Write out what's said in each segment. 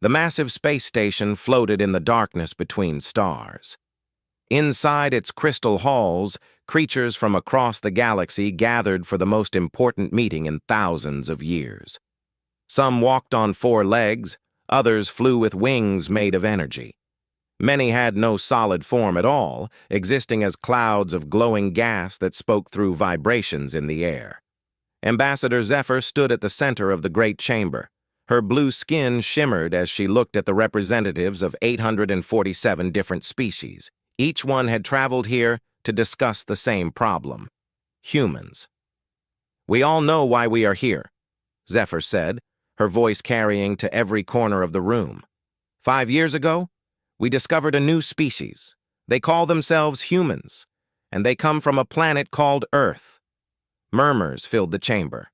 The massive space station floated in the darkness between stars. Inside its crystal halls, creatures from across the galaxy gathered for the most important meeting in thousands of years. Some walked on 4 legs, others flew with wings made of energy. Many had no solid form at all, existing as clouds of glowing gas that spoke through vibrations in the air. Ambassador Zephyr stood at the center of the great chamber. Her blue skin shimmered as she looked at the representatives of 847 different species. Each one had traveled here to discuss the same problem: humans. "We all know why we are here," Zephyr said, her voice carrying to every corner of the room. "5 years ago, we discovered a new species. They call themselves humans, and they come from a planet called Earth." Murmurs filled the chamber.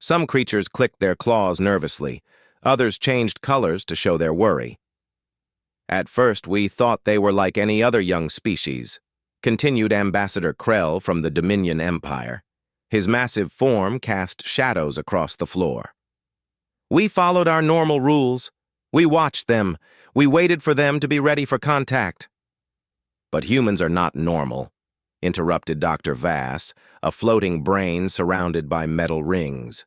Some creatures clicked their claws nervously. Others changed colors to show their worry. "At first, we thought they were like any other young species," continued Ambassador Krell from the Dominion Empire. His massive form cast shadows across the floor. "We followed our normal rules. We watched them. We waited for them to be ready for contact." "But humans are not normal," interrupted Dr. Vass, a floating brain surrounded by metal rings.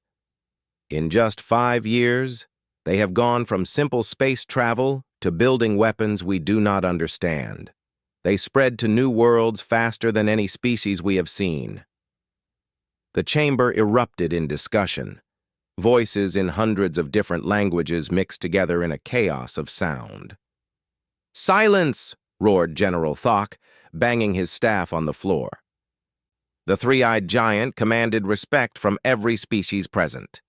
"In just 5 years, they have gone from simple space travel to building weapons we do not understand. They spread to new worlds faster than any species we have seen." The chamber erupted in discussion. Voices in hundreds of different languages mixed together in a chaos of sound. "Silence!" roared General Thok, banging his staff on the floor. The three-eyed giant commanded respect from every species present.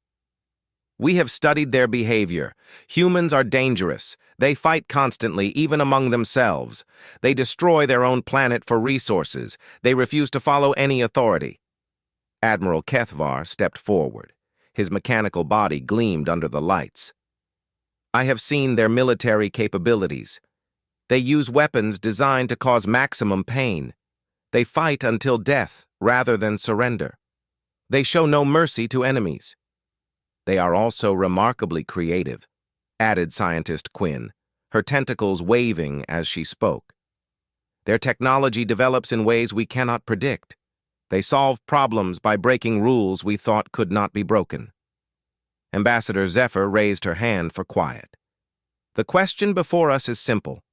"We have studied their behavior. Humans are dangerous. They fight constantly, even among themselves. They destroy their own planet for resources. They refuse to follow any authority." Admiral Kethvar stepped forward. His mechanical body gleamed under the lights. "I have seen their military capabilities. They use weapons designed to cause maximum pain. They fight until death rather than surrender. They show no mercy to enemies. They are also remarkably creative," added Scientist Quinn, her tentacles waving as she spoke. "Their technology develops in ways we cannot predict. They solve problems by breaking rules we thought could not be broken." Ambassador Zephyr raised her hand for quiet. "The question before us is simple.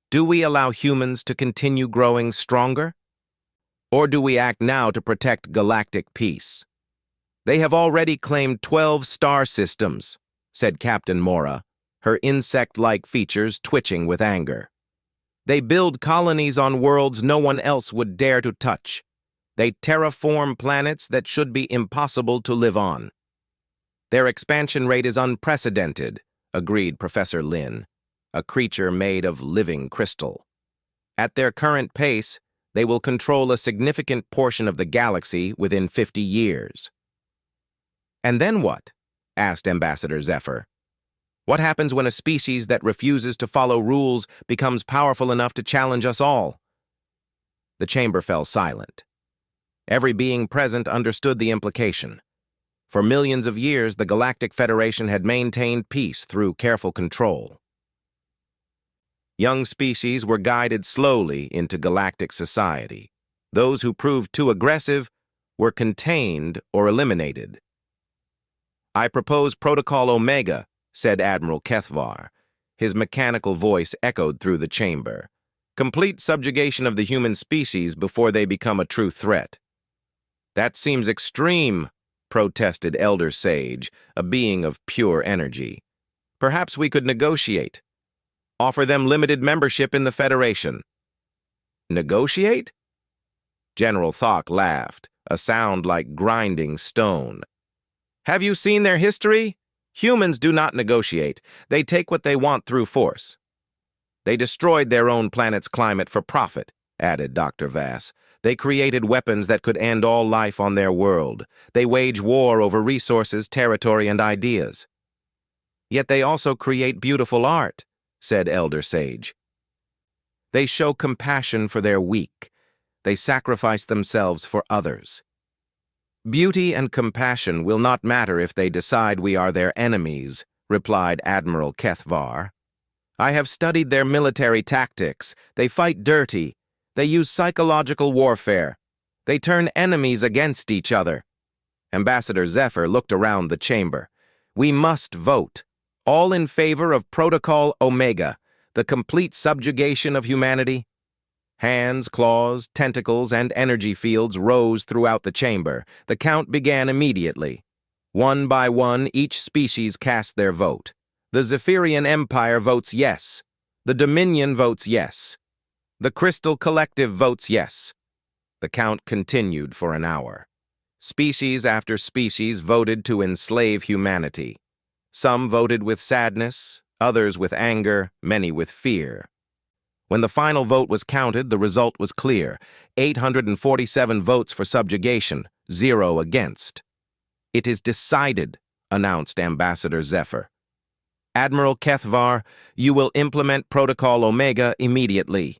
Do we allow humans to continue growing stronger? Or do we act now to protect galactic peace?" "They have already claimed 12 star systems," said Captain Mora, her insect-like features twitching with anger. "They build colonies on worlds no one else would dare to touch. They terraform planets that should be impossible to live on." "Their expansion rate is unprecedented," agreed Professor Lin, a creature made of living crystal. "At their current pace, they will control a significant portion of the galaxy within 50 years. "And then what?" asked Ambassador Zephyr. "What happens when a species that refuses to follow rules becomes powerful enough to challenge us all?" The chamber fell silent. Every being present understood the implication. For millions of years, the Galactic Federation had maintained peace through careful control. Young species were guided slowly into galactic society. Those who proved too aggressive were contained or eliminated. "I propose Protocol Omega," said Admiral Kethvar. His mechanical voice echoed through the chamber. "Complete subjugation of the human species before they become a true threat." "That seems extreme," protested Elder Sage, a being of pure energy. "Perhaps we could negotiate. Offer them limited membership in the Federation." "Negotiate?" General Thok laughed, a sound like grinding stone. "Have you seen their history? Humans do not negotiate. They take what they want through force." "They destroyed their own planet's climate for profit," added Dr. Vass. "They created weapons that could end all life on their world. They wage war over resources, territory, and ideas." "Yet they also create beautiful art," said Elder Sage. "They show compassion for their weak. They sacrifice themselves for others. Beauty and compassion will not matter if they decide we are their enemies," replied Admiral HFY. "I have studied their military tactics. They fight dirty. They use psychological warfare. They turn enemies against each other." Ambassador Zephyr looked around the chamber. "We must vote. All in favor of Protocol Omega, the complete subjugation of humanity?" Hands, claws, tentacles, and energy fields rose throughout the chamber. The count began immediately. One by one, each species cast their vote. The Zephyrian Empire votes yes. The Dominion votes yes. The Crystal Collective votes yes. The count continued for an hour. Species after species voted to enslave humanity. Some voted with sadness, others with anger, many with fear. When the final vote was counted, the result was clear: 847 votes for subjugation, 0 against. "It is decided," announced Ambassador Zephyr. "Admiral HFY, you will implement Protocol Omega immediately."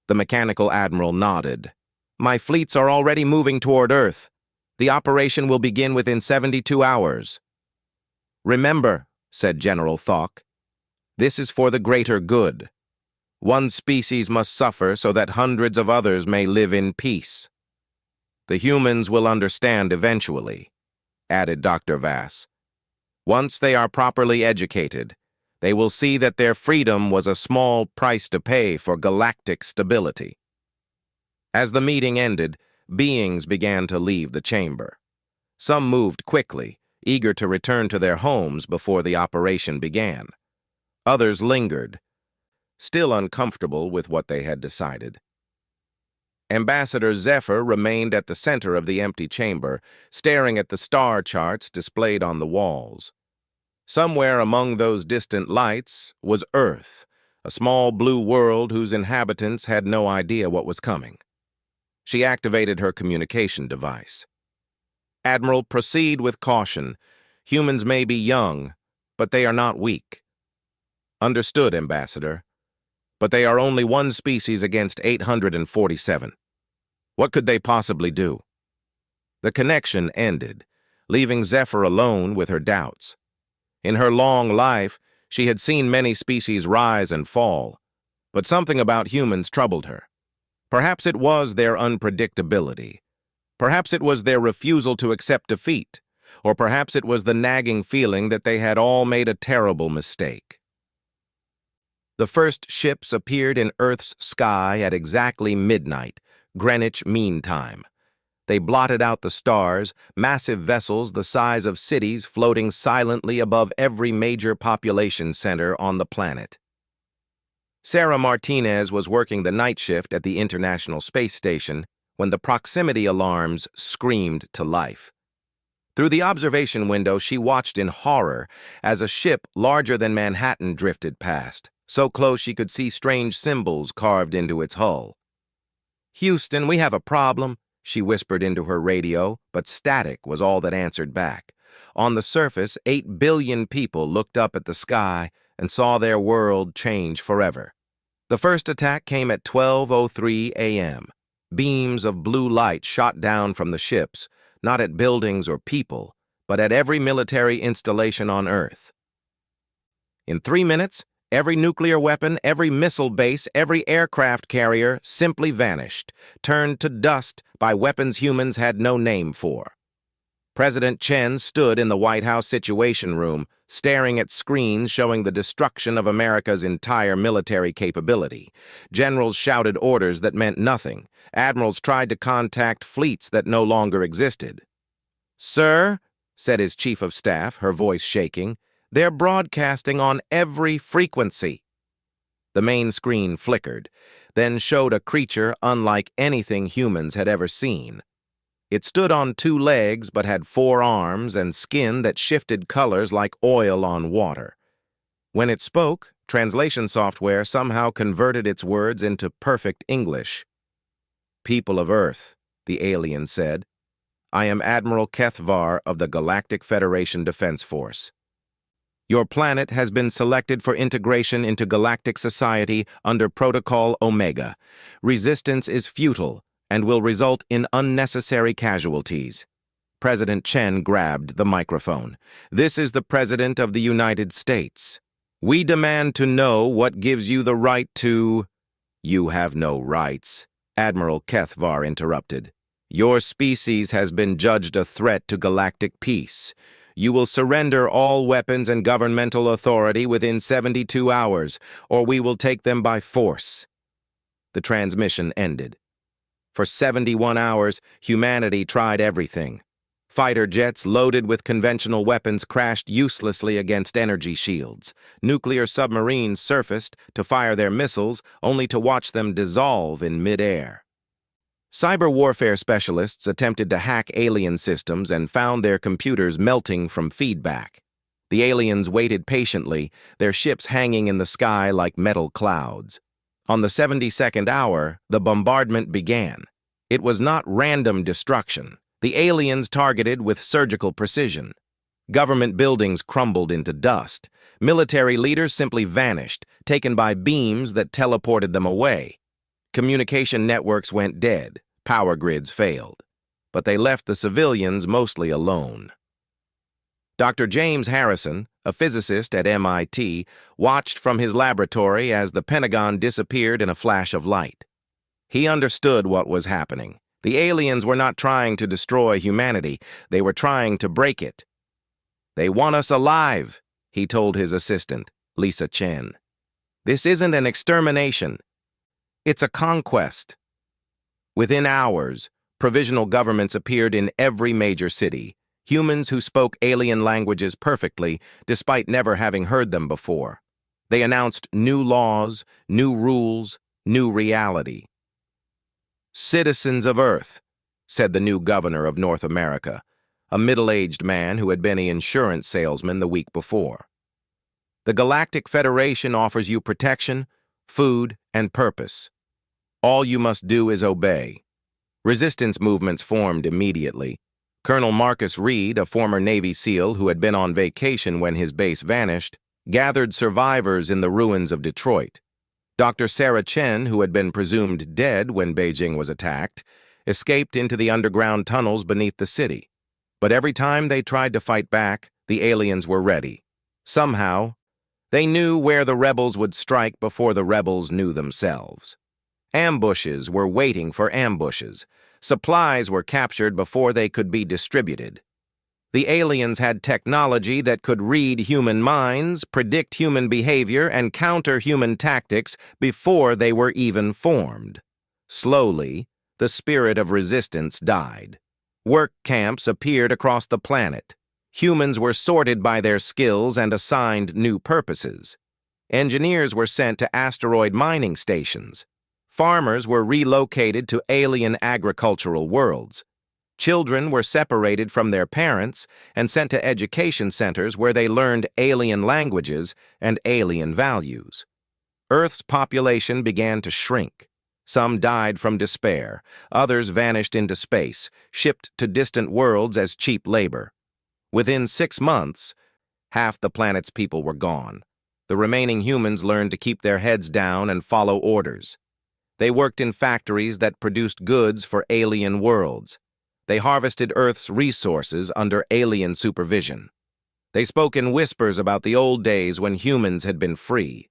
The mechanical admiral nodded. "My fleets are already moving toward Earth. The operation will begin within 72 hours. "Remember," said General Thawk, "this is for the greater good. One species must suffer so that hundreds of others may live in peace." "The humans will understand eventually," added Dr. Vass. "Once they are properly educated, they will see that their freedom was a small price to pay for galactic stability." As the meeting ended, beings began to leave the chamber. Some moved quickly, eager to return to their homes before the operation began. Others lingered, still uncomfortable with what they had decided. Ambassador Zephyr remained at the center of the empty chamber, staring at the star charts displayed on the walls. Somewhere among those distant lights was Earth, a small blue world whose inhabitants had no idea what was coming. She activated her communication device. "Admiral, proceed with caution. Humans may be young, but they are not weak." "Understood, Ambassador. But they are only one species against 847. What could they possibly do?" The connection ended, leaving Zephyr alone with her doubts. In her long life, she had seen many species rise and fall, but something about humans troubled her. Perhaps it was their unpredictability. Perhaps it was their refusal to accept defeat, or perhaps it was the nagging feeling that they had all made a terrible mistake. The first ships appeared in Earth's sky at exactly midnight, Greenwich Mean Time. They blotted out the stars, massive vessels the size of cities floating silently above every major population center on the planet. Sarah Martinez was working the night shift at the International Space Station when the proximity alarms screamed to life. Through the observation window, she watched in horror as a ship larger than Manhattan drifted past, so close she could see strange symbols carved into its hull. "Houston, we have a problem," she whispered into her radio, but static was all that answered back. On the surface, 8 billion people looked up at the sky and saw their world change forever. The first attack came at 12:03 a.m. Beams of blue light shot down from the ships, not at buildings or people, but at every military installation on Earth. In 3 minutes, every nuclear weapon, every missile base, every aircraft carrier simply vanished, turned to dust by weapons humans had no name for. President Chen stood in the White House Situation Room, staring at screens showing the destruction of America's entire military capability. Generals shouted orders that meant nothing. Admirals tried to contact fleets that no longer existed. "Sir," said his chief of staff, her voice shaking, "they're broadcasting on every frequency." The main screen flickered, then showed a creature unlike anything humans had ever seen. It stood on 2 legs but had 4 arms and skin that shifted colors like oil on water. When it spoke, translation software somehow converted its words into perfect English. "People of Earth," the alien said, "I am Admiral HFY of the Galactic Federation Defense Force. Your planet has been selected for integration into galactic society under Protocol Omega. Resistance is futile and will result in unnecessary casualties. President Chen grabbed the microphone. "This is the President of the United States. We demand to know what gives you the right to—" "You have no rights," Admiral Kethvar interrupted. "Your species has been judged a threat to galactic peace. You will surrender all weapons and governmental authority within 72 hours, or we will take them by force." The transmission ended. For 71 hours, humanity tried everything. Fighter jets loaded with conventional weapons crashed uselessly against energy shields. Nuclear submarines surfaced to fire their missiles, only to watch them dissolve in mid-air. Cyber warfare specialists attempted to hack alien systems and found their computers melting from feedback. The aliens waited patiently, their ships hanging in the sky like metal clouds. On the 72nd hour, the bombardment began. It was not random destruction. The aliens targeted with surgical precision. Government buildings crumbled into dust. Military leaders simply vanished, taken by beams that teleported them away. Communication networks went dead. Power grids failed. But they left the civilians mostly alone. Dr. James Harrison, a physicist at MIT, watched from his laboratory as the Pentagon disappeared in a flash of light. He understood what was happening. The aliens were not trying to destroy humanity. They were trying to break it. "They want us alive," he told his assistant, Lisa Chen. "This isn't an extermination. It's a conquest." Within hours, provisional governments appeared in every major city. Humans who spoke alien languages perfectly, despite never having heard them before. They announced new laws, new rules, new reality. "Citizens of Earth," said the new governor of North America, a middle-aged man who had been an insurance salesman the week before. "The Galactic Federation offers you protection, food, and purpose. All you must do is obey." Resistance movements formed immediately. Colonel Marcus Reed, a former Navy SEAL who had been on vacation when his base vanished, gathered survivors in the ruins of Detroit. Dr. Sarah Chen, who had been presumed dead when Beijing was attacked, escaped into the underground tunnels beneath the city. But every time they tried to fight back, the aliens were ready. Somehow, they knew where the rebels would strike before the rebels knew themselves. Ambushes were waiting for ambushes. Supplies were captured before they could be distributed. The aliens had technology that could read human minds, predict human behavior, and counter human tactics before they were even formed. Slowly, the spirit of resistance died. Work camps appeared across the planet. Humans were sorted by their skills and assigned new purposes. Engineers were sent to asteroid mining stations. Farmers were relocated to alien agricultural worlds. Children were separated from their parents and sent to education centers where they learned alien languages and alien values. Earth's population began to shrink. Some died from despair. Others vanished into space, shipped to distant worlds as cheap labor. Within 6 months, half the planet's people were gone. The remaining humans learned to keep their heads down and follow orders. They worked in factories that produced goods for alien worlds. They harvested Earth's resources under alien supervision. They spoke in whispers about the old days when humans had been free.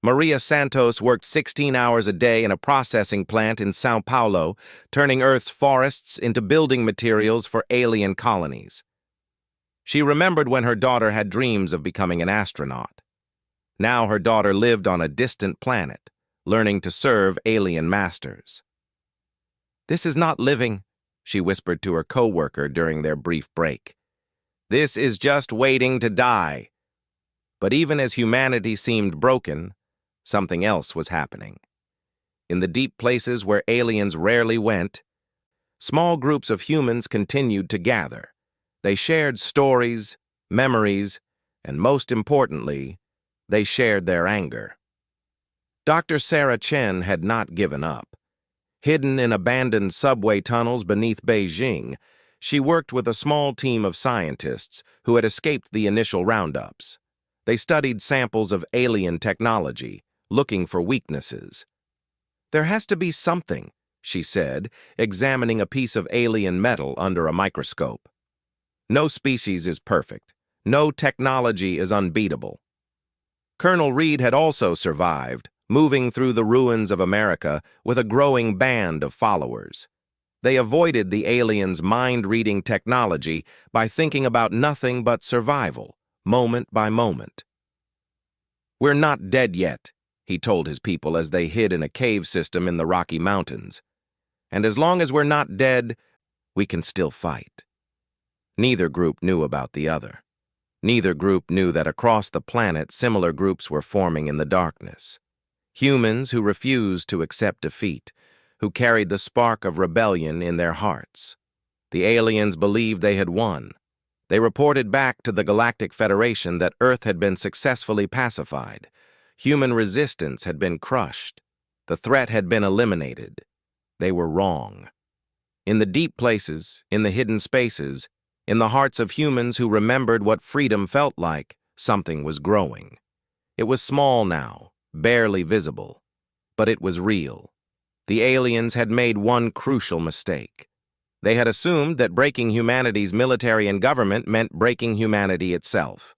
Maria Santos worked 16 hours a day in a processing plant in São Paulo, turning Earth's forests into building materials for alien colonies. She remembered when her daughter had dreams of becoming an astronaut. Now her daughter lived on a distant planet, learning to serve alien masters. "This is not living," she whispered to her co-worker during their brief break. "This is just waiting to die." But even as humanity seemed broken, something else was happening. In the deep places where aliens rarely went, small groups of humans continued to gather. They shared stories, memories, and most importantly, they shared their anger. Dr. Sarah Chen had not given up. Hidden in abandoned subway tunnels beneath Beijing, she worked with a small team of scientists who had escaped the initial roundups. They studied samples of alien technology, looking for weaknesses. "There has to be something," she said, examining a piece of alien metal under a microscope. No species is perfect. No technology is unbeatable. Colonel Reed had also survived, moving through the ruins of America with a growing band of followers. They avoided the aliens' mind-reading technology by thinking about nothing but survival, moment by moment. "We're not dead yet," he told his people as they hid in a cave system in the Rocky Mountains. "And as long as we're not dead, we can still fight." Neither group knew about the other. Neither group knew that across the planet similar groups were forming in the darkness. Humans who refused to accept defeat, who carried the spark of rebellion in their hearts. The aliens believed they had won. They reported back to the Galactic Federation that Earth had been successfully pacified. Human resistance had been crushed. The threat had been eliminated. They were wrong. In the deep places, in the hidden spaces, in the hearts of humans who remembered what freedom felt like, something was growing. It was small now, barely visible, but it was real. The aliens had made one crucial mistake. They had assumed that breaking humanity's military and government meant breaking humanity itself.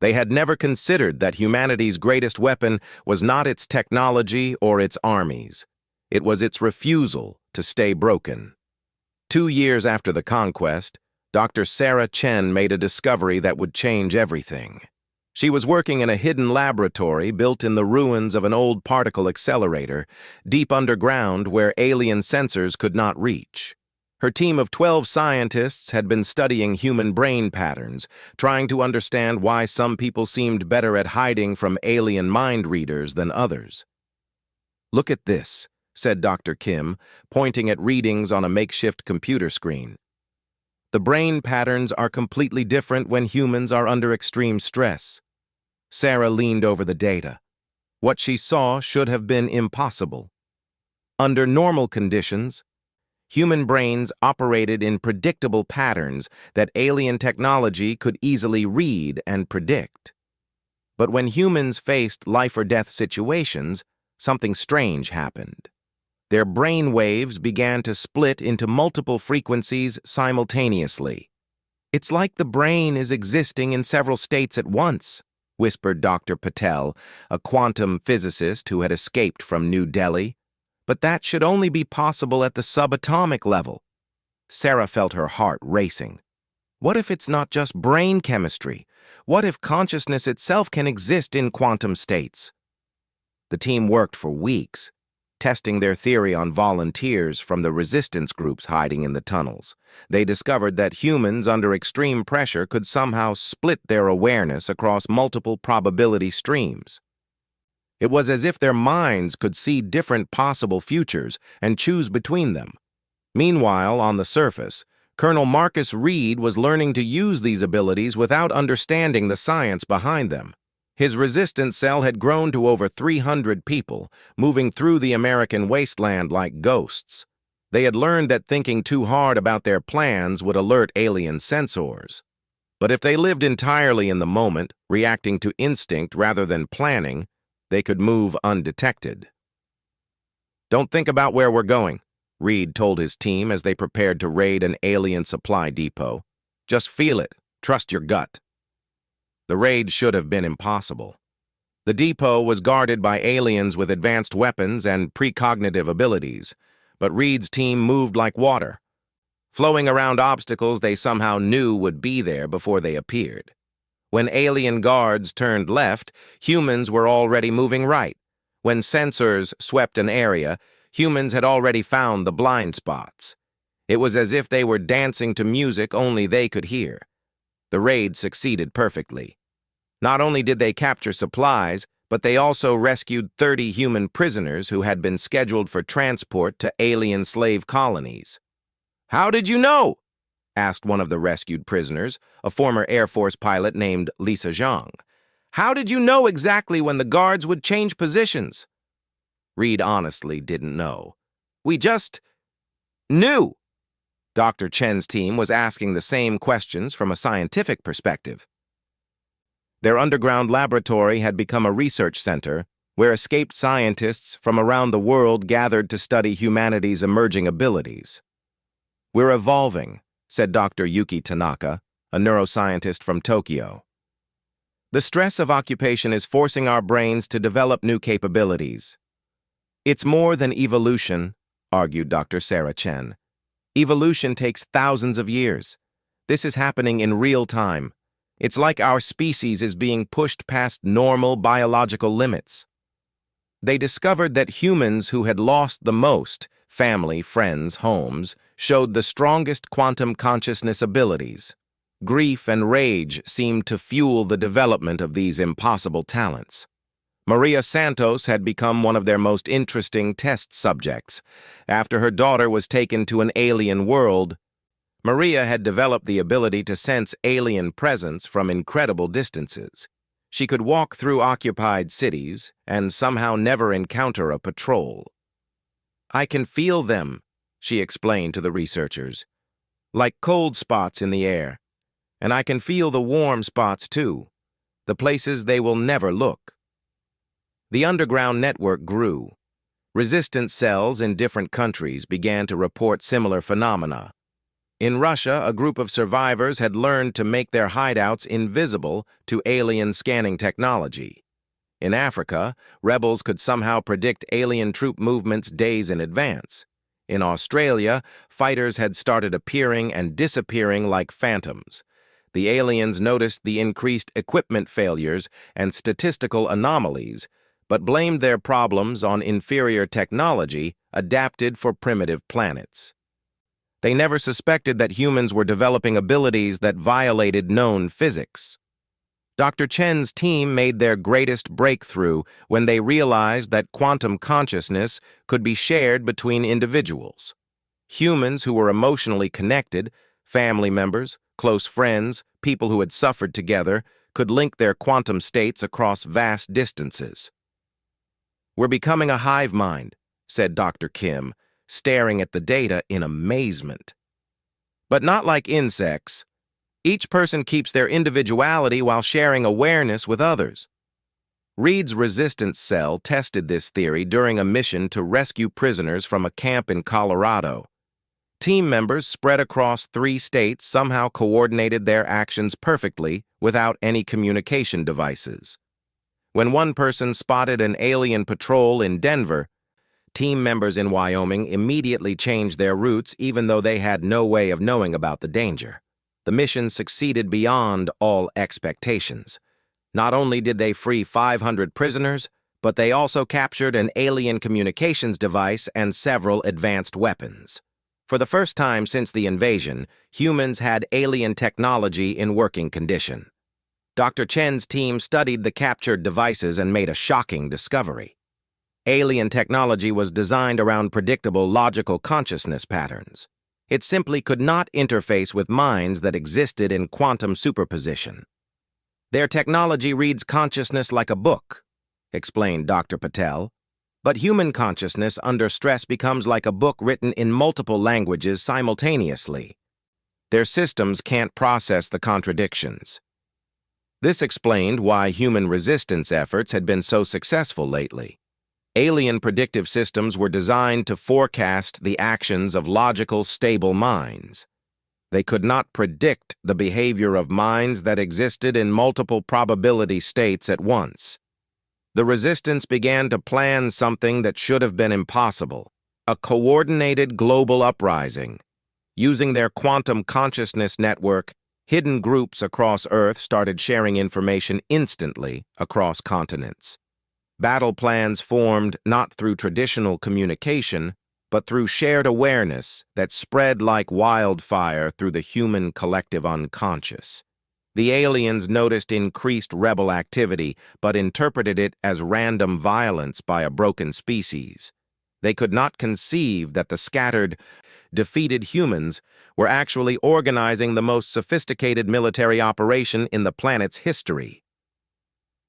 They had never considered that humanity's greatest weapon was not its technology or its armies. It was its refusal to stay broken. 2 years after the conquest, Dr. Sarah Chen made a discovery that would change everything. She was working in a hidden laboratory built in the ruins of an old particle accelerator, deep underground where alien sensors could not reach. Her team of 12 scientists had been studying human brain patterns, trying to understand why some people seemed better at hiding from alien mind readers than others. "Look at this," said Dr. Kim, pointing at readings on a makeshift computer screen. "The brain patterns are completely different when humans are under extreme stress." Sarah leaned over the data. What she saw should have been impossible. Under normal conditions, human brains operated in predictable patterns that alien technology could easily read and predict. But when humans faced life-or-death situations, something strange happened. Their brain waves began to split into multiple frequencies simultaneously. "It's like the brain is existing in several states at once," whispered Dr. Patel, a quantum physicist who had escaped from New Delhi. "But that should only be possible at the subatomic level." Sarah felt her heart racing. What if it's not just brain chemistry? What if consciousness itself can exist in quantum states? The team worked for weeks, testing their theory on volunteers from the resistance groups hiding in the tunnels. They discovered that humans under extreme pressure could somehow split their awareness across multiple probability streams. It was as if their minds could see different possible futures and choose between them. Meanwhile, on the surface, Colonel Marcus Reed was learning to use these abilities without understanding the science behind them. His resistance cell had grown to over 300 people, moving through the American wasteland like ghosts. They had learned that thinking too hard about their plans would alert alien sensors. But if they lived entirely in the moment, reacting to instinct rather than planning, they could move undetected. "Don't think about where we're going," Reed told his team as they prepared to raid an alien supply depot. "Just feel it. Trust your gut." The raid should have been impossible. The depot was guarded by aliens with advanced weapons and precognitive abilities, but Reed's team moved like water, flowing around obstacles they somehow knew would be there before they appeared. When alien guards turned left, humans were already moving right. When sensors swept an area, humans had already found the blind spots. It was as if they were dancing to music only they could hear. The raid succeeded perfectly. Not only did they capture supplies, but they also rescued 30 human prisoners who had been scheduled for transport to alien slave colonies. "How did you know?" asked one of the rescued prisoners, a former Air Force pilot named Lisa Zhang. "How did you know exactly when the guards would change positions?" Reed honestly didn't know. "We just knew." Dr. Chen's team was asking the same questions from a scientific perspective. Their underground laboratory had become a research center, where escaped scientists from around the world gathered to study humanity's emerging abilities. "We're evolving," said Dr. Yuki Tanaka, a neuroscientist from Tokyo. "The stress of occupation is forcing our brains to develop new capabilities." "It's more than evolution," argued Dr. Sarah Chen. "Evolution takes thousands of years. This is happening in real time. It's like our species is being pushed past normal biological limits." They discovered that humans who had lost the most, family, friends, homes, showed the strongest quantum consciousness abilities. Grief and rage seemed to fuel the development of these impossible talents. Maria Santos had become one of their most interesting test subjects. After her daughter was taken to an alien world, Maria had developed the ability to sense alien presence from incredible distances. She could walk through occupied cities and somehow never encounter a patrol. "I can feel them," she explained to the researchers, "like cold spots in the air. And I can feel the warm spots too, the places they will never look." The underground network grew. Resistance cells in different countries began to report similar phenomena. In Russia, a group of survivors had learned to make their hideouts invisible to alien scanning technology. In Africa, rebels could somehow predict alien troop movements days in advance. In Australia, fighters had started appearing and disappearing like phantoms. The aliens noticed the increased equipment failures and statistical anomalies, but blamed their problems on inferior technology adapted for primitive planets. They never suspected that humans were developing abilities that violated known physics. Dr. Chen's team made their greatest breakthrough when they realized that quantum consciousness could be shared between individuals. Humans who were emotionally connected, family members, close friends, people who had suffered together, could link their quantum states across vast distances. "We're becoming a hive mind," said Dr. Kim, staring at the data in amazement. "But not like insects. Each person keeps their individuality while sharing awareness with others." Reed's resistance cell tested this theory during a mission to rescue prisoners from a camp in Colorado. Team members spread across 3 states somehow coordinated their actions perfectly without any communication devices. When one person spotted an alien patrol in Denver, team members in Wyoming immediately changed their routes even though they had no way of knowing about the danger. The mission succeeded beyond all expectations. Not only did they free 500 prisoners, but they also captured an alien communications device and several advanced weapons. For the first time since the invasion, humans had alien technology in working condition. Dr. Chen's team studied the captured devices and made a shocking discovery. Alien technology was designed around predictable logical consciousness patterns. It simply could not interface with minds that existed in quantum superposition. "Their technology reads consciousness like a book," explained Dr. Patel. "But human consciousness under stress becomes like a book written in multiple languages simultaneously. Their systems can't process the contradictions." This explained why human resistance efforts had been so successful lately. Alien predictive systems were designed to forecast the actions of logical, stable minds. They could not predict the behavior of minds that existed in multiple probability states at once. The resistance began to plan something that should have been impossible: a coordinated global uprising. Using their quantum consciousness network, hidden groups across Earth started sharing information instantly across continents. Battle plans formed not through traditional communication, but through shared awareness that spread like wildfire through the human collective unconscious. The aliens noticed increased rebel activity, but interpreted it as random violence by a broken species. They could not conceive that the scattered, defeated humans were actually organizing the most sophisticated military operation in the planet's history.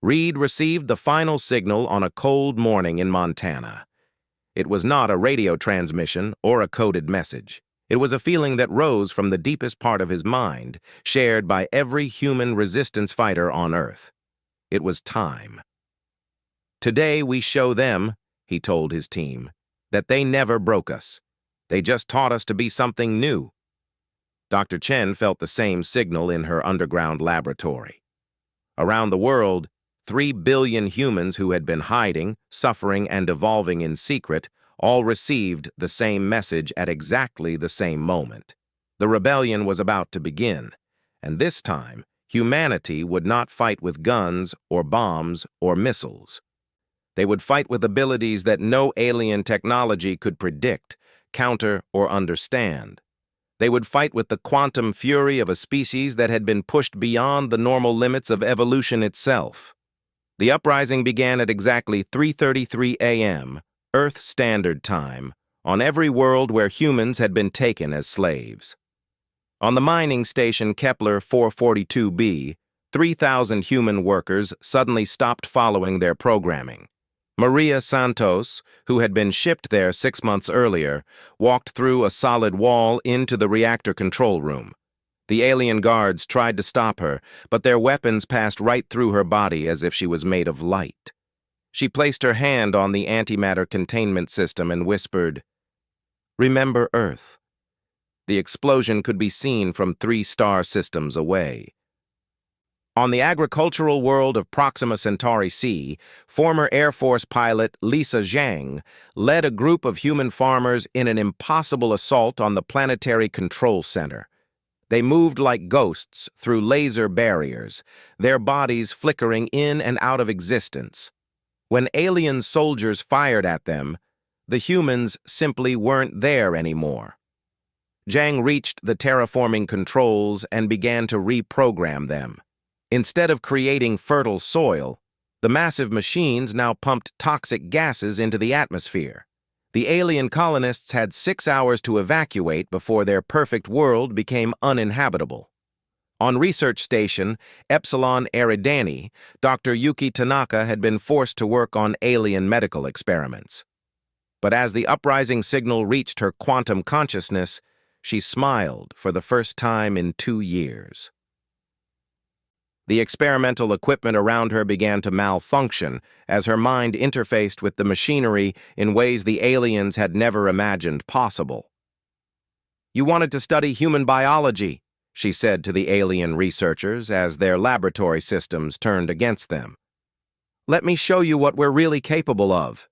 Reed received the final signal on a cold morning in Montana. It was not a radio transmission or a coded message. It was a feeling that rose from the deepest part of his mind, shared by every human resistance fighter on Earth. It was time. Today we show them, he told his team, that they never broke us. They just taught us to be something new. Dr. Chen felt the same signal in her underground laboratory. Around the world, 3 billion humans who had been hiding, suffering, and evolving in secret all received the same message at exactly the same moment. The rebellion was about to begin, and this time, humanity would not fight with guns or bombs or missiles. They would fight with abilities that no alien technology could predict, counter, or understand. They would fight with the quantum fury of a species that had been pushed beyond the normal limits of evolution itself. The uprising began at exactly 3:33 a.m., Earth Standard Time, on every world where humans had been taken as slaves. On the mining station Kepler 442b, 3,000 human workers suddenly stopped following their programming. Maria Santos, who had been shipped there 6 months earlier, walked through a solid wall into the reactor control room. The alien guards tried to stop her, but their weapons passed right through her body as if she was made of light. She placed her hand on the antimatter containment system and whispered, "Remember Earth." The explosion could be seen from 3 star systems away. On the agricultural world of Proxima Centauri C, former Air Force pilot Lisa Zhang led a group of human farmers in an impossible assault on the planetary control center. They moved like ghosts through laser barriers, their bodies flickering in and out of existence. When alien soldiers fired at them, the humans simply weren't there anymore. Zhang reached the terraforming controls and began to reprogram them. Instead of creating fertile soil, the massive machines now pumped toxic gases into the atmosphere. The alien colonists had 6 hours to evacuate before their perfect world became uninhabitable. On research station Epsilon Eridani, Dr. Yuki Tanaka had been forced to work on alien medical experiments. But as the uprising signal reached her quantum consciousness, she smiled for the first time in 2 years. The experimental equipment around her began to malfunction as her mind interfaced with the machinery in ways the aliens had never imagined possible. "You wanted to study human biology," she said to the alien researchers as their laboratory systems turned against them. "Let me show you what we're really capable of."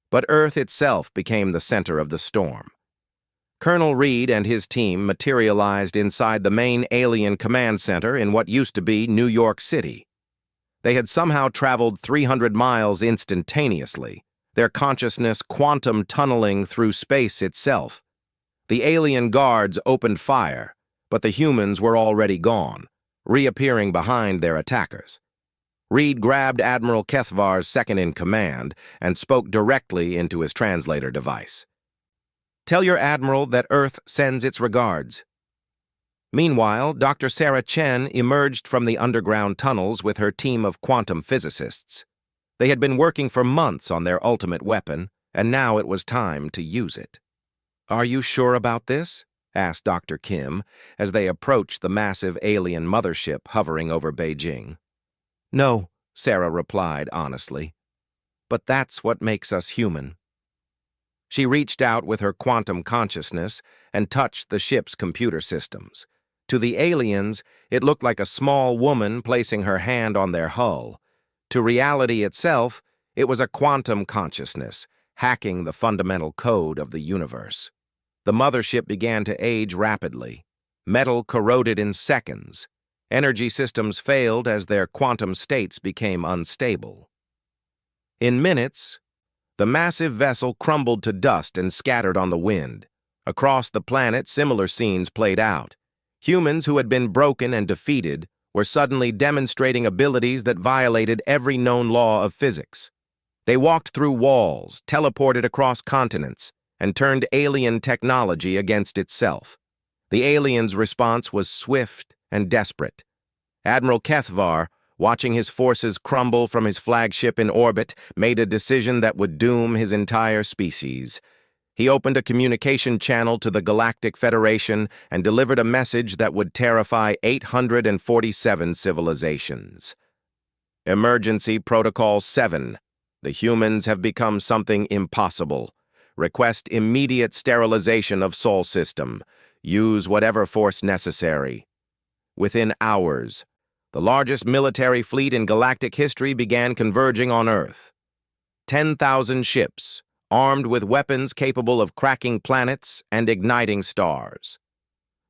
But Earth itself became the center of the storm. Colonel Reed and his team materialized inside the main alien command center in what used to be New York City. They had somehow traveled 300 miles instantaneously, their consciousness quantum tunneling through space itself. The alien guards opened fire, but the humans were already gone, reappearing behind their attackers. Reed grabbed Admiral Kethvar's second-in-command and spoke directly into his translator device. "Tell your admiral that Earth sends its regards." Meanwhile, Dr. Sarah Chen emerged from the underground tunnels with her team of quantum physicists. They had been working for months on their ultimate weapon, and now it was time to use it. "Are you sure about this?" asked Dr. Kim as they approached the massive alien mothership hovering over Beijing. "No," Sarah replied honestly. "But that's what makes us human." She reached out with her quantum consciousness and touched the ship's computer systems. To the aliens, it looked like a small woman placing her hand on their hull. To reality itself, it was a quantum consciousness, hacking the fundamental code of the universe. The mothership began to age rapidly. Metal corroded in seconds. Energy systems failed as their quantum states became unstable. In minutes, the massive vessel crumbled to dust and scattered on the wind. Across the planet, similar scenes played out. Humans who had been broken and defeated were suddenly demonstrating abilities that violated every known law of physics. They walked through walls, teleported across continents, and turned alien technology against itself. The aliens' response was swift and desperate. Admiral Kethvar, watching his forces crumble from his flagship in orbit, made a decision that would doom his entire species. He opened a communication channel to the Galactic Federation and delivered a message that would terrify 847 civilizations. "Emergency Protocol 7. The humans have become something impossible. Request immediate sterilization of Sol system. Use whatever force necessary. Within hours, the largest military fleet in galactic history began converging on Earth. 10,000 ships, armed with weapons capable of cracking planets and igniting stars.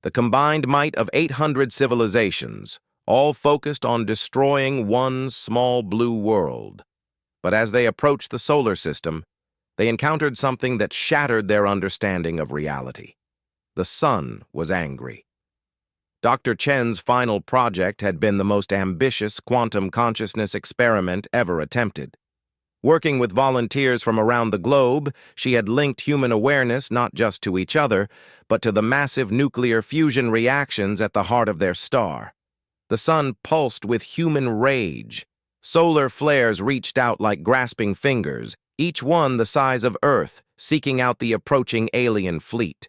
The combined might of 800 civilizations, all focused on destroying one small blue world. But as they approached the solar system, they encountered something that shattered their understanding of reality. The sun was angry. Dr. Chen's final project had been the most ambitious quantum consciousness experiment ever attempted. Working with volunteers from around the globe, she had linked human awareness not just to each other, but to the massive nuclear fusion reactions at the heart of their star. The sun pulsed with human rage. Solar flares reached out like grasping fingers, each one the size of Earth, seeking out the approaching alien fleet.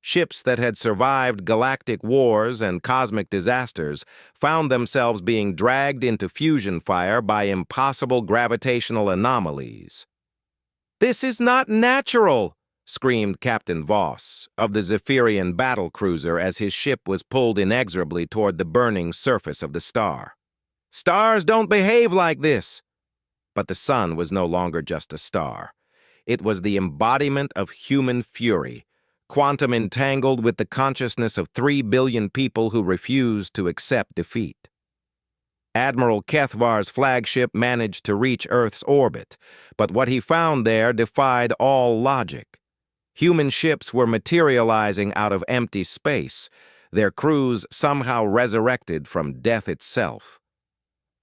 Ships that had survived galactic wars and cosmic disasters found themselves being dragged into fusion fire by impossible gravitational anomalies. "This is not natural!" screamed Captain Voss of the Zephyrian battlecruiser as his ship was pulled inexorably toward the burning surface of the star. "Stars don't behave like this!" But the sun was no longer just a star. It was the embodiment of human fury, quantum entangled with the consciousness of 3 billion people who refused to accept defeat. Admiral Kethvar's flagship managed to reach Earth's orbit, but what he found there defied all logic. Human ships were materializing out of empty space, their crews somehow resurrected from death itself.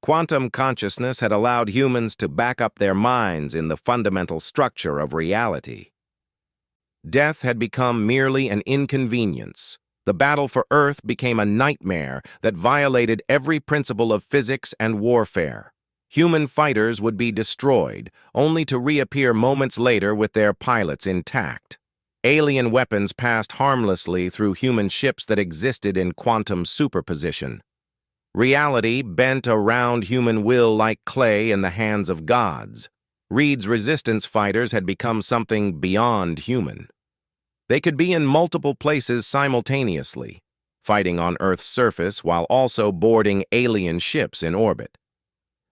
Quantum consciousness had allowed humans to back up their minds in the fundamental structure of reality. Death had become merely an inconvenience. The battle for Earth became a nightmare that violated every principle of physics and warfare. Human fighters would be destroyed, only to reappear moments later with their pilots intact. Alien weapons passed harmlessly through human ships that existed in quantum superposition. Reality bent around human will like clay in the hands of gods. Reed's resistance fighters had become something beyond human. They could be in multiple places simultaneously, fighting on Earth's surface while also boarding alien ships in orbit.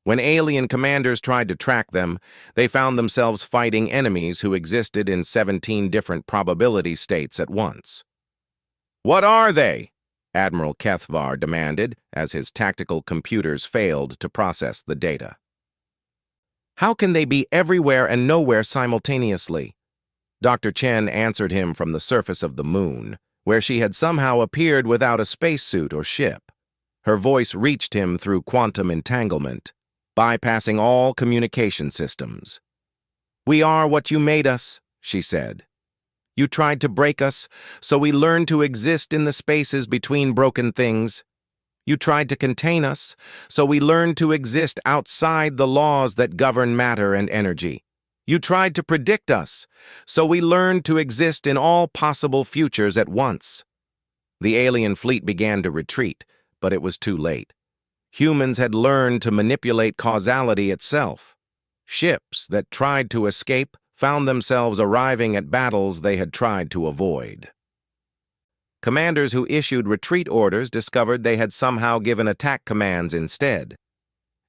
When alien commanders tried to track them, they found themselves fighting enemies who existed in 17 different probability states at once. "What are they?" Admiral Kethvar demanded as his tactical computers failed to process the data. "How can they be everywhere and nowhere simultaneously?" Dr. Chen answered him from the surface of the moon, where she had somehow appeared without a spacesuit or ship. Her voice reached him through quantum entanglement, bypassing all communication systems. "We are what you made us," she said. "You tried to break us, so we learned to exist in the spaces between broken things. You tried to contain us, so we learned to exist outside the laws that govern matter and energy. You tried to predict us, so we learned to exist in all possible futures at once." The alien fleet began to retreat, but it was too late. Humans had learned to manipulate causality itself. Ships that tried to escape found themselves arriving at battles they had tried to avoid. Commanders who issued retreat orders discovered they had somehow given attack commands instead.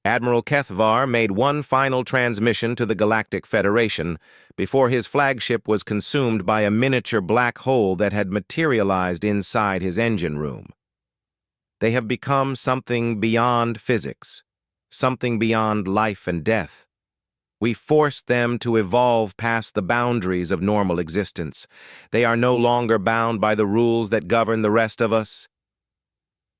Admiral Kethvar made one final transmission to the Galactic Federation before his flagship was consumed by a miniature black hole that had materialized inside his engine room. They have become something beyond physics, something beyond life and death. We forced them to evolve past the boundaries of normal existence. They are no longer bound by the rules that govern the rest of us.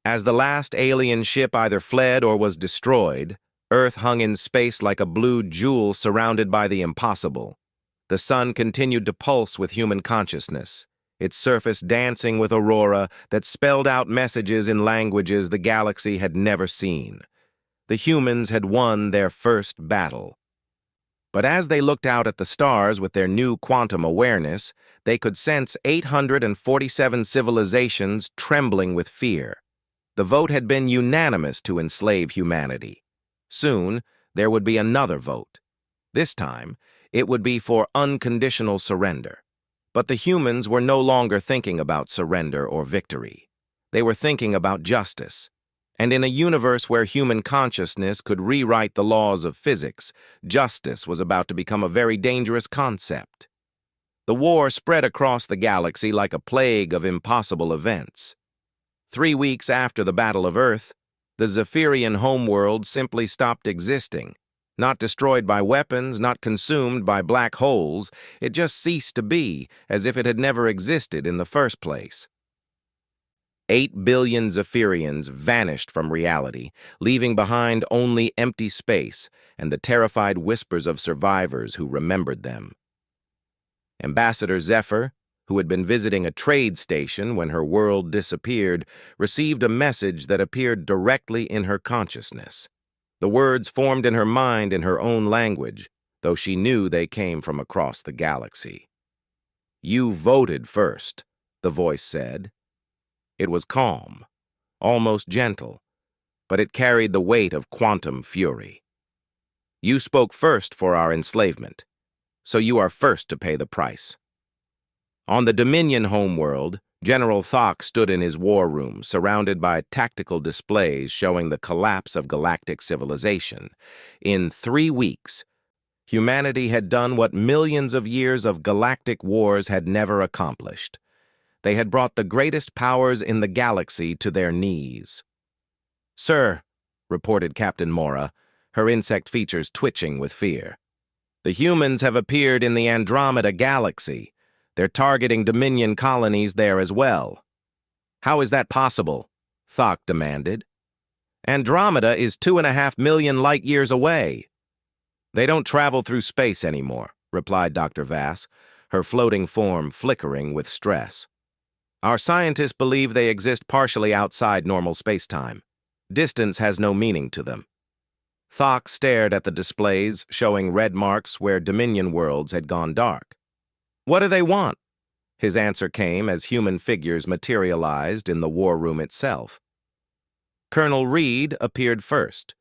As the last alien ship either fled or was destroyed, Earth hung in space like a blue jewel surrounded by the impossible. The sun continued to pulse with human consciousness, its surface dancing with aurora that spelled out messages in languages the galaxy had never seen. The humans had won their first battle. But as they looked out at the stars with their new quantum awareness, they could sense 847 civilizations trembling with fear. The vote had been unanimous to enslave humanity. Soon, there would be another vote. This time, it would be for unconditional surrender. But the humans were no longer thinking about surrender or victory. They were thinking about justice. And in a universe where human consciousness could rewrite the laws of physics, justice was about to become a very dangerous concept. The war spread across the galaxy like a plague of impossible events. 3 weeks after the Battle of Earth, the Zephyrian homeworld simply stopped existing. Not destroyed by weapons, not consumed by black holes, it just ceased to be, as if it had never existed in the first place. 8 billion Zephyrians vanished from reality, leaving behind only empty space and the terrified whispers of survivors who remembered them. Ambassador Zephyr, who had been visiting a trade station when her world disappeared, received a message that appeared directly in her consciousness. The words formed in her mind in her own language, though she knew they came from across the galaxy. "You voted first," the voice said. It was calm, almost gentle, but it carried the weight of quantum fury. "You spoke first for our enslavement, so you are first to pay the price." On the Dominion homeworld, General Thok stood in his war room, surrounded by tactical displays showing the collapse of galactic civilization. In 3 weeks, humanity had done what millions of years of galactic wars had never accomplished. They had brought the greatest powers in the galaxy to their knees. "Sir," reported Captain Mora, her insect features twitching with fear, "the humans have appeared in the Andromeda galaxy. They're targeting Dominion colonies there as well." "How is that possible?" Thok demanded. "Andromeda is 2.5 million light-years away." "They don't travel through space anymore," replied Dr. Vass, her floating form flickering with stress. "Our scientists believe they exist partially outside normal spacetime. Distance has no meaning to them." Thok stared at the displays showing red marks where Dominion worlds had gone dark. "What do they want?" His answer came as human figures materialized in the war room itself. Colonel Reed appeared first,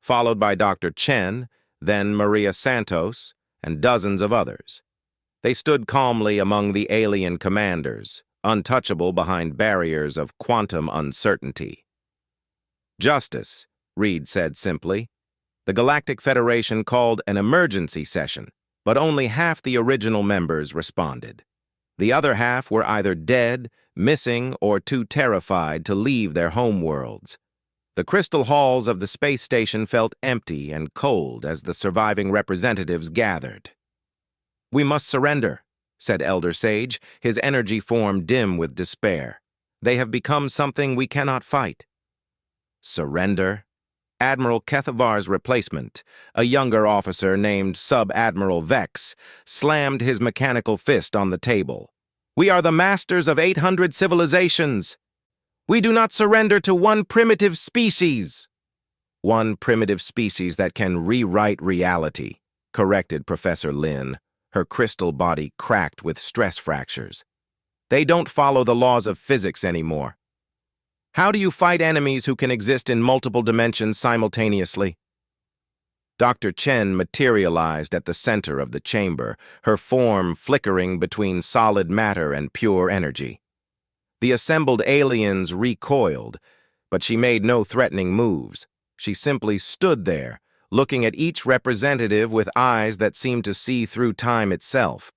followed by Dr. Chen, then Maria Santos, and dozens of others. They stood calmly among the alien commanders, untouchable behind barriers of quantum uncertainty. "Justice," Reed said simply. "The Galactic Federation called an emergency session, but only half the original members responded. The other half were either dead, missing, or too terrified to leave their homeworlds. The crystal halls of the space station felt empty and cold as the surviving representatives gathered. "We must surrender," said Elder Sage, his energy form dim with despair. "They have become something we cannot fight." "Surrender?" Admiral Kethavar's replacement, a younger officer named Sub-Admiral Vex, slammed his mechanical fist on the table. "We are the masters of 800 civilizations. We do not surrender to one primitive species." "One primitive species that can rewrite reality," corrected Professor Lin, her crystal body cracked with stress fractures. "They don't follow the laws of physics anymore. How do you fight enemies who can exist in multiple dimensions simultaneously?" Dr. Chen materialized at the center of the chamber, her form flickering between solid matter and pure energy. The assembled aliens recoiled, but she made no threatening moves. She simply stood there, looking at each representative with eyes that seemed to see through time itself.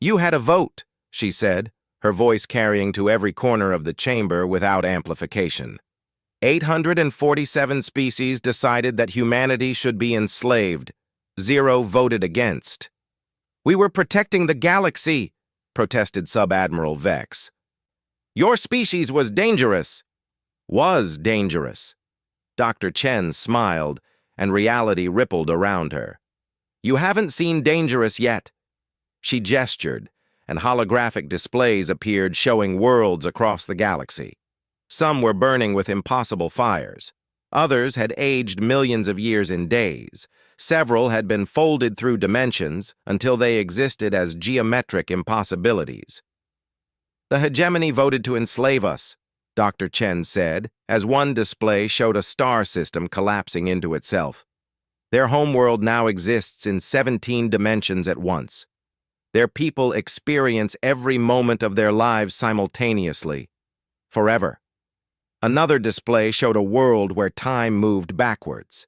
"You had a vote," she said, her voice carrying to every corner of the chamber without amplification. 847 species decided that humanity should be enslaved. 0 voted against. "We were protecting the galaxy," protested Sub-Admiral Vex. "Your species was dangerous." "Was dangerous." Dr. Chen smiled, and reality rippled around her. "You haven't seen dangerous yet." She gestured, and holographic displays appeared showing worlds across the galaxy. Some were burning with impossible fires. Others had aged millions of years in days. Several had been folded through dimensions until they existed as geometric impossibilities. "The hegemony voted to enslave us," Dr. Chen said, as one display showed a star system collapsing into itself. Their homeworld now exists in 17 dimensions at once. Their people experience every moment of their lives simultaneously, forever. Another display showed a world where time moved backwards.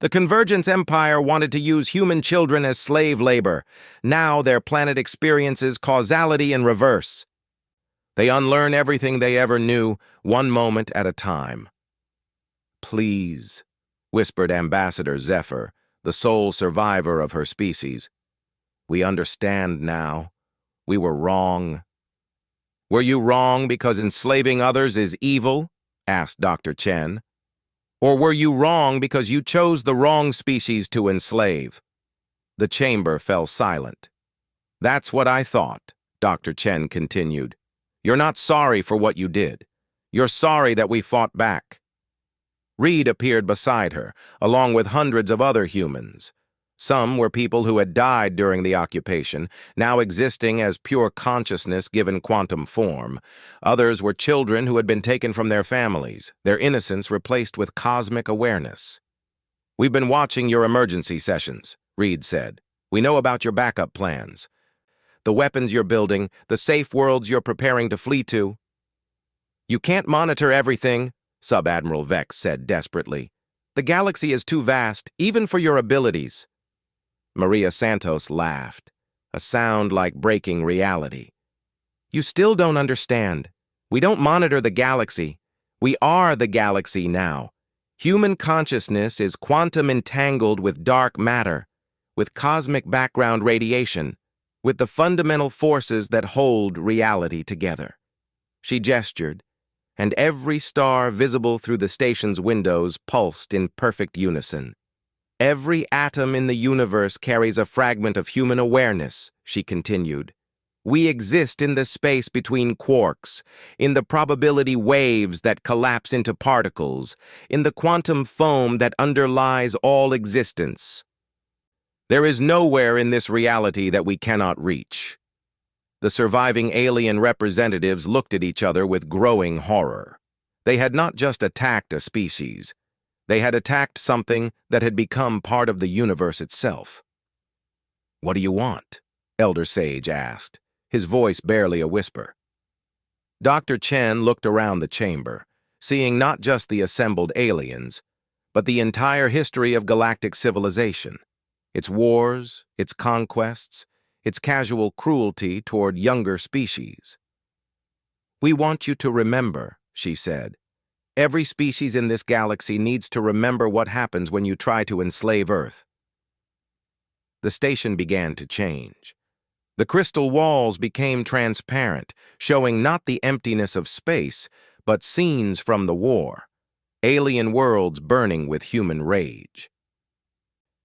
The Convergence Empire wanted to use human children as slave labor. Now their planet experiences causality in reverse. They unlearn everything they ever knew, one moment at a time. "Please," whispered Ambassador Zephyr, the sole survivor of her species. "We understand now. We were wrong." "Were you wrong because enslaving others is evil?" asked Dr. Chen. "Or were you wrong because you chose the wrong species to enslave?" The chamber fell silent. "That's what I thought," Dr. Chen continued. "You're not sorry for what you did. You're sorry that we fought back." Reed appeared beside her, along with hundreds of other humans. Some were people who had died during the occupation, now existing as pure consciousness given quantum form. Others were children who had been taken from their families, their innocence replaced with cosmic awareness. "We've been watching your emergency sessions," Reed said. "We know about your backup plans. The weapons you're building, the safe worlds you're preparing to flee to." "You can't monitor everything," Sub-Admiral Vex said desperately. "The galaxy is too vast, even for your abilities." Maria Santos laughed, a sound like breaking reality. "You still don't understand. We don't monitor the galaxy. We are the galaxy now. Human consciousness is quantum entangled with dark matter, with cosmic background radiation, with the fundamental forces that hold reality together." She gestured, and every star visible through the station's windows pulsed in perfect unison. "Every atom in the universe carries a fragment of human awareness," she continued. "We exist in the space between quarks, in the probability waves that collapse into particles, in the quantum foam that underlies all existence. There is nowhere in this reality that we cannot reach." The surviving alien representatives looked at each other with growing horror. They had not just attacked a species. They had attacked something that had become part of the universe itself. "What do you want?" Elder Sage asked, his voice barely a whisper. Dr. Chen looked around the chamber, seeing not just the assembled aliens, but the entire history of galactic civilization, its wars, its conquests, its casual cruelty toward younger species. "We want you to remember," she said. "Every species in this galaxy needs to remember what happens when you try to enslave Earth." The station began to change. The crystal walls became transparent, showing not the emptiness of space, but scenes from the war, alien worlds burning with human rage.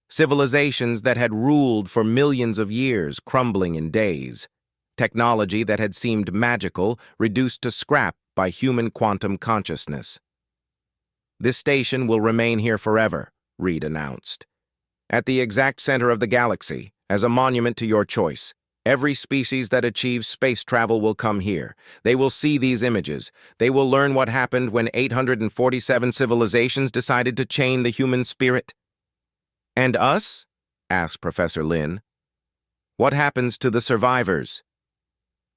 Civilizations that had ruled for millions of years crumbling in days. Technology that had seemed magical reduced to scrap by human quantum consciousness. "This station will remain here forever," Reed announced. "At the exact center of the galaxy, as a monument to your choice. Every species that achieves space travel will come here. They will see these images. They will learn what happened when 847 civilizations decided to chain the human spirit." "And us?" asked Professor Lin. "What happens to the survivors?"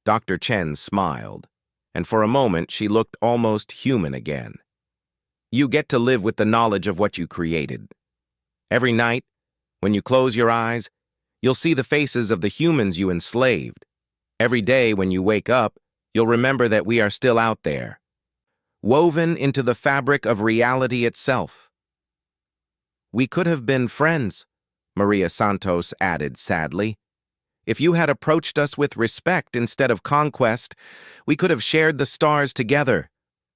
Dr. Chen smiled, and for a moment she looked almost human again. "You get to live with the knowledge of what you created. Every night, when you close your eyes, you'll see the faces of the humans you enslaved. Every day when you wake up, you'll remember that we are still out there, woven into the fabric of reality itself." "We could have been friends," Maria Santos added sadly. "If you had approached us with respect instead of conquest, we could have shared the stars together.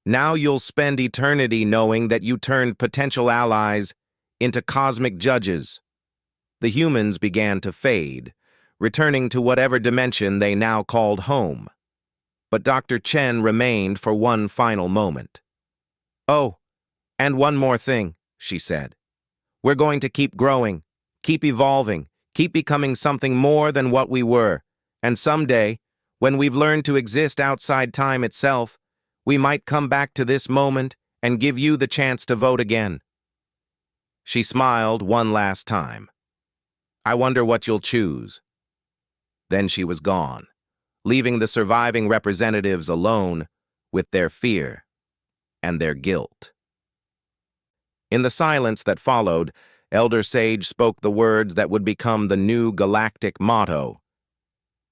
Now you'll spend eternity knowing that you turned potential allies into cosmic judges." The humans began to fade, returning to whatever dimension they now called home. But Dr. Chen remained for one final moment. "Oh, and one more thing," she said. "We're going to keep growing, keep evolving, keep becoming something more than what we were. And someday, when we've learned to exist outside time itself, we might come back to this moment and give you the chance to vote again." She smiled one last time. I wonder what you'll choose. Then she was gone, leaving the surviving representatives alone with their fear and their guilt. In the silence that followed, Elder Sage spoke the words that would become the new galactic motto: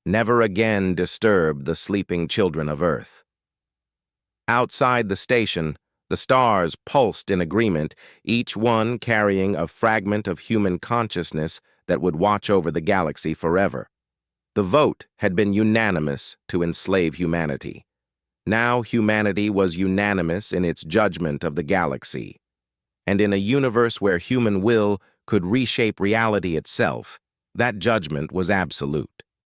never again disturb the sleeping children of Earth. Outside the station, the stars pulsed in agreement, each one carrying a fragment of human consciousness that would watch over the galaxy forever. The vote had been unanimous to enslave humanity. Now humanity was unanimous in its judgment of the galaxy. And in a universe where human will could reshape reality itself, that judgment was absolute.